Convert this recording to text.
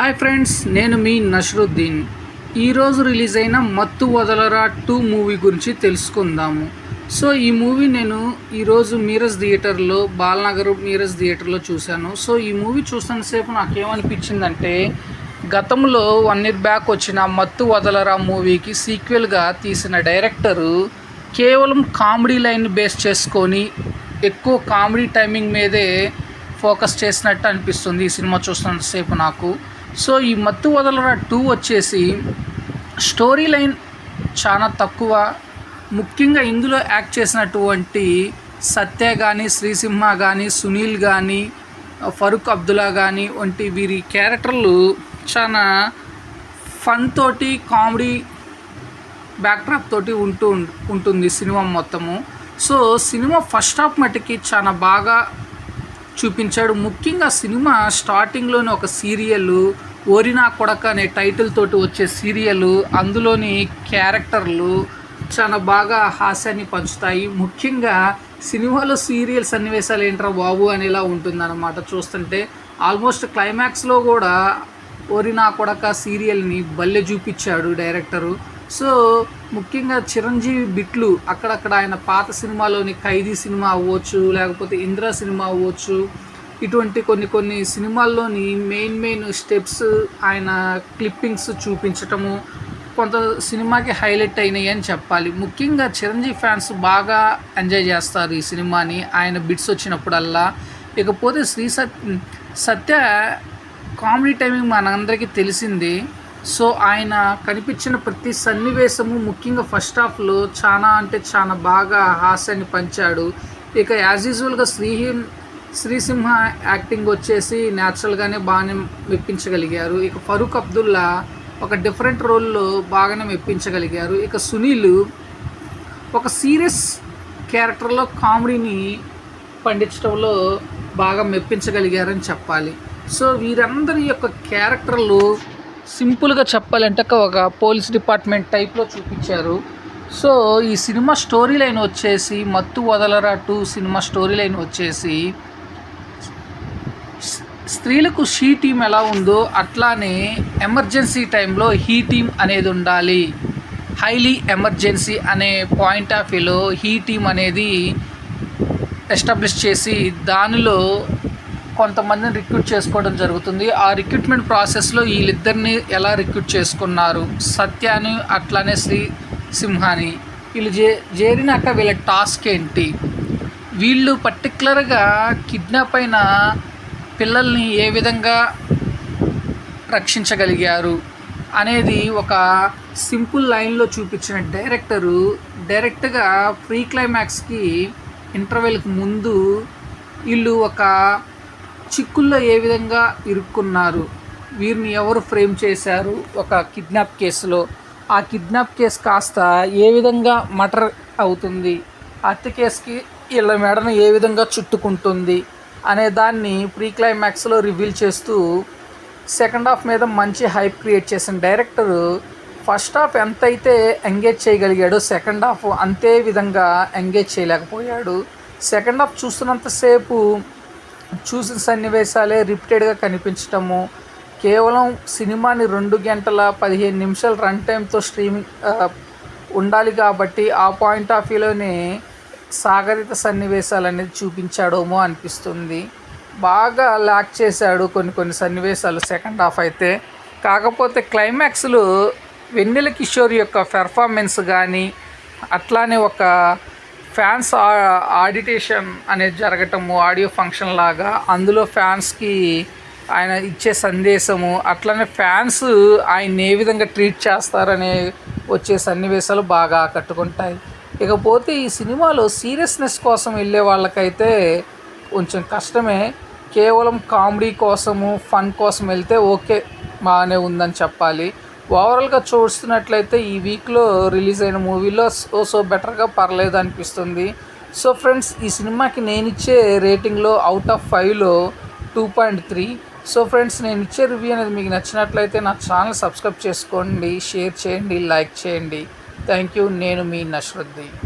Hi friends, నేను మీ నషరుద్దీన్. ఈరోజు release అయిన మత్తు వదలరా 2 మూవీ గురించి తెలుసుకుందాము. సో ఈ మూవీ నేను ఈరోజు మీరజ్ థియేటర్లో, బాలనగర్ మీరజ్ థియేటర్లో చూశాను. సో ఈ మూవీ చూస్తున్నసేపు నాకేమనిపించిందంటే, గతంలో 1 year బ్యాక్ వచ్చిన మత్తు వదలరా మూవీకి సీక్వెల్గా తీసిన డైరెక్టరు కేవలం కామెడీ లైన్ బేస్ చేసుకొని ఎక్కువ కామెడీ టైమింగ్ మీదే ఫోకస్ చేసినట్టు అనిపిస్తుంది ఈ సినిమా చూస్తున్నంతసేపు నాకు. సో ఈ మత్తు వదలరా 2 వచ్చేసి స్టోరీ లైన్ చాలా తక్కువ. ముఖ్యంగా ఇందులో యాక్ట్ చేసినటువంటి సత్య కానీ, శ్రీసింహ కానీ, సునీల్ కానీ, ఫరూక్ అబ్దుల్లా కానీ వంటి వీరి క్యారెక్టర్లు చాలా ఫన్ తోటి, కామెడీ బ్యాక్డ్రాప్ తోటి ఉంటుంది సినిమా మొత్తము. సో సినిమా ఫస్ట్ హాఫ్ మటుకి చాలా బాగా చూపించాడు. ముఖ్యంగా సినిమా స్టార్టింగ్లోనే ఒక సీరియల్, ఓరినా కొడక అనే టైటిల్ తోటి వచ్చే సీరియల్, అందులోని క్యారెక్టర్లు చాలా బాగా హాస్యాన్ని పంచుతాయి. ముఖ్యంగా సినిమాలో సీరియల్ సన్నివేశాలు ఏంట్రా బాబు అనేలా ఉంటుందన్నమాట చూస్తుంటే. ఆల్మోస్ట్ క్లైమాక్స్లో కూడా ఓరినా కొడక సీరియల్ని భలే చూపించాడు డైరెక్టరు. సో ముఖ్యంగా చిరంజీవి బిట్లు అక్కడక్కడ ఆయన పాత సినిమాలోని ఖైదీ సినిమా అవ్వచ్చు, లేకపోతే ఇంద్ర సినిమా అవ్వచ్చు, ఇటువంటి కొన్ని సినిమాల్లోని మెయిన్ స్టెప్స్, ఆయన క్లిప్పింగ్స్ చూపించటము కొంత సినిమాకి హైలైట్ అయినాయి అని చెప్పాలి. ముఖ్యంగా చిరంజీవి ఫ్యాన్స్ బాగా ఎంజాయ్ చేస్తారు ఈ సినిమాని, ఆయన బిట్స్ వచ్చినప్పుడల్లా. ఇకపోతే సత్య కామెడీ టైమింగ్ మనందరికీ తెలిసింది. సో ఆయన కనిపించిన ప్రతి సన్నివేశము ముఖ్యంగా ఫస్ట్ హాఫ్లో చాలా బాగా హాస్యాన్ని పంచాడు. ఇక యాజ్ యూజువల్గా శ్రీసింహ యాక్టింగ్ వచ్చేసి న్యాచురల్గానే బాగానే మెప్పించగలిగారు. ఇక ఫరూక్ అబ్దుల్లా ఒక డిఫరెంట్ రోల్లో బాగానే మెప్పించగలిగారు. ఇక సునీల్ ఒక సీరియస్ క్యారెక్టర్లో కామెడీని పండించడంలో బాగా మెప్పించగలిగారని చెప్పాలి. సో వీరందరి యొక్క క్యారెక్టర్లు సింపుల్గా చెప్పాలంటే ఒక పోలీస్ డిపార్ట్మెంట్ టైప్లో చూపించారు. సో ఈ సినిమా స్టోరీ లైన్ వచ్చేసి మత్తు వదలరా 2 సినిమా స్టోరీ లైన్ వచ్చేసి స్త్రీలకు షీ టీమ్ ఎలా ఉందో అట్లానే ఎమర్జెన్సీ టైంలో హీ టీమ్ అనేది ఉండాలి. హైలీ ఎమర్జెన్సీ అనే పాయింట్ ఆఫ్ వ్యూలో హీ టీమ్ అనేది ఎస్టాబ్లిష్ చేసి దానిలో కొంతమందిని రిక్రూట్ చేసుకోవడం జరుగుతుంది. ఆ రిక్రూట్మెంట్ ప్రాసెస్లో వీళ్ళిద్దరిని ఎలా రిక్రూట్ చేసుకున్నారు, సత్యాని అట్లానే శ్రీసింహాని, వీళ్ళు చేరినాక వీళ్ళ టాస్క్ ఏంటి, వీళ్ళు పర్టికులర్గా కిడ్నాప్ అయిన పిల్లల్ని ఏ విధంగా రక్షించగలిగారు అనేది ఒక సింపుల్ లైన్లో చూపించిన డైరెక్ట్గా ప్రీ క్లైమాక్స్కి ఇంటర్వెల్కి ముందు వీళ్ళు ఒక చిక్కుల్లో ఏ విధంగా ఇరుక్కున్నారు, వీరిని ఎవరు ఫ్రేమ్ చేశారు ఒక కిడ్నాప్ కేసులో, ఆ కిడ్నాప్ కేసు కాస్త ఏ విధంగా మర్డర్ అవుతుంది, హత్య కేసుకి వీళ్ళ మెడను ఏ విధంగా చుట్టుకుంటుంది అనే దాన్ని ప్రీ క్లైమాక్స్లో రివీల్ చేస్తూ సెకండ్ హాఫ్ మీద మంచి హైప్ క్రియేట్ చేసిన డైరెక్టరు ఫస్ట్ హాఫ్ ఎంతైతే ఎంగేజ్ చేయగలిగాడో సెకండ్ హాఫ్ అంతే విధంగా ఎంగేజ్ చేయలేకపోయాడు. సెకండ్ హాఫ్ చూస్తున్నంతసేపు చూసిన సన్నివేశాలే రిపీటెడ్గా కనిపించటము, కేవలం సినిమాని 2 గంటల 15 నిమిషాల రన్ టైంతో స్ట్రీమింగ్ ఉండాలి కాబట్టి ఆ పాయింట్ ఆఫ్ వ్యూలోనే సాగరిత సన్నివేశాలు అనేది చూపించాడేమో అనిపిస్తుంది. బాగా ల్యాక్ చేశాడు కొన్ని సన్నివేశాలు సెకండ్ హాఫ్ అయితే. కాకపోతే క్లైమాక్స్లో వెన్నెల కిషోర్ యొక్క పెర్ఫార్మెన్స్ కానీ, అట్లానే ఒక ఫ్యాన్స్ ఆడిటేషన్ అనేది జరగటము, ఆడియో ఫంక్షన్ లాగా, అందులో ఫ్యాన్స్కి ఆయన ఇచ్చే సందేశము, అట్లనే ఫ్యాన్స్ ఆయన ఏ విధంగా ట్రీట్ చేస్తారనే వచ్చే సన్నివేశాలు బాగా ఆకట్టుకుంటాయి. ఇకపోతే ఈ సినిమాలో సీరియస్నెస్ కోసం వెళ్ళే వాళ్ళకైతే కొంచెం కష్టమే. కేవలం కామెడీ కోసము, ఫన్ కోసం వెళ్తే ఓకే, బాగానే ఉందని చెప్పాలి. ఓవరాల్గా చూస్తున్నట్లయితే ఈ వీక్లో రిలీజ్ అయిన మూవీలో సో బెటర్గా పర్లేదు అనిపిస్తుంది. సో ఫ్రెండ్స్, ఈ సినిమాకి నేను ఇచ్చే రేటింగ్లో అవుట్ ఆఫ్ 5లో 2.3. సో ఫ్రెండ్స్, నేను ఇచ్చే రివ్యూ అనేది మీకు నచ్చినట్లయితే నా ఛానల్ సబ్స్క్రైబ్ చేసుకోండి, షేర్ చేయండి, లైక్ చేయండి. Thank you. నేను మీ నషరుద్దీన్.